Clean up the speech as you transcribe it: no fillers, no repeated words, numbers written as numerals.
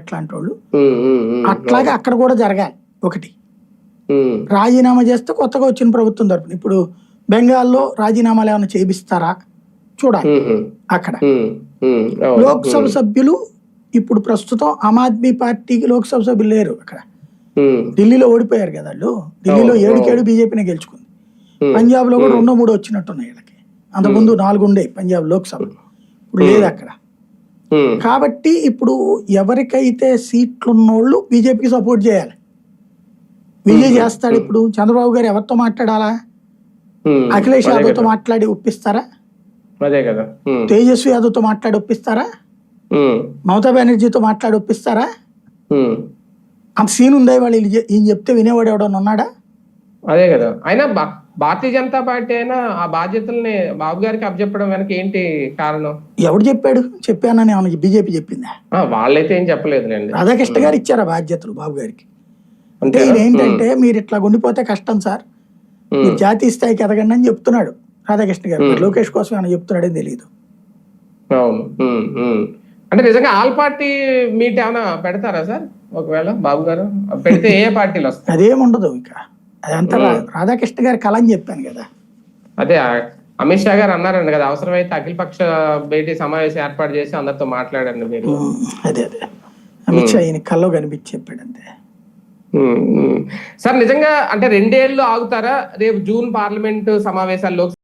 ఇట్లాంటి వాళ్ళు అట్లాగే అక్కడ కూడా జరగాలి. ఒకటి రాజీనామా చేస్తే కొత్తగా వచ్చిన ప్రభుత్వం తరపున ఇప్పుడు బెంగాల్లో రాజీనామాలు ఏమైనా చేపిస్తారా చూడాలి. అక్కడ లోక్సభ సభ్యులు ఇప్పుడు ప్రస్తుతం ఆమ్ ఆద్మీ పార్టీకి లోక్సభ సభ్యులు లేరు. అక్కడ ఢిల్లీలో ఓడిపోయారు కదా వాళ్ళు. ఢిల్లీలో 7 బీజేపీనే గెలుచుకుంది. పంజాబ్ లో కూడా 2-3 వచ్చినట్టున్నాయి వీళ్ళకి. అంతకుముందు 4 ఉండే పంజాబ్ లోక్సభ, ఇప్పుడు లేదు అక్కడ. కాబట్టి ఇప్పుడు ఎవరికైతే సీట్లు ఉన్నోళ్ళు బీజేపీకి సపోర్ట్ చేయాలి. విజయ్ చేస్తాడు. ఇప్పుడు చంద్రబాబు గారు ఎవరితో మాట్లాడాలా? అఖిలేష్ యాదవ్ తో మాట్లాడి ఒప్పిస్తారా? తేజస్వి యాదవ్ తో మాట్లాడి ఒప్పిస్తారా? మమతా బెనర్జీతో మాట్లాడి ఒప్పిస్తారా? అంత సీన్ ఉందా? వాళ్ళు ఈయన చెప్తే వినేవాడు ఎవడన్నా ఉన్నాడా? అదే కదా. అయినా భారతీయ జనతా పార్టీ అయినా ఆ బాధ్యతల్ని బాబు గారికి అప్పచెప్పడం వెనక ఏంటి కారణం? ఎవడు చెప్పాడు? చెప్పానని ఏమన్నా బీజేపీ చెప్పిందా? వాళ్ళైతే ఏం చెప్పలేదు. రాధాకృష్ణ గారు ఇచ్చారా బాధ్యతలు బాబు గారికి? అంటే ఈయన ఏంటంటే మీరు ఇట్లా ఉండిపోతే కష్టం సార్, మీరు జాతీయ స్థాయికి ఎదగండి అని చెప్తున్నాడు రాధాకృష్ణ గారు. లోకేష్ కోసం ఏమైనా చెప్తున్నాడని తెలియదు. అవును. అంటే నిజంగా ఆల్ పార్టీ మీట్ ఏమైనా పెడతారా సార్? ఒకవేళ బాబు గారు పెడితే ఏ పార్టీలు వస్తాయి? అదేముండదు. ఇక అదంతా రాధాకృష్ణ గారి కళ అని చెప్పాను కదా. అదే అమిత్ షా గారు అన్నారండి కదా, అవసరమైతే అఖిలపక్ష భేటీ సమావేశం ఏర్పాటు చేసి అందరితో మాట్లాడండి మీరు. అదే అమిత్ షా ఈయన కల్లో కనిపించి చెప్పాడు అంతే. సార్ నిజంగా అంటే 2 ఏళ్ళు ఆగుతారా? రేపు జూన్ పార్లమెంట్ సమావేశాల్లో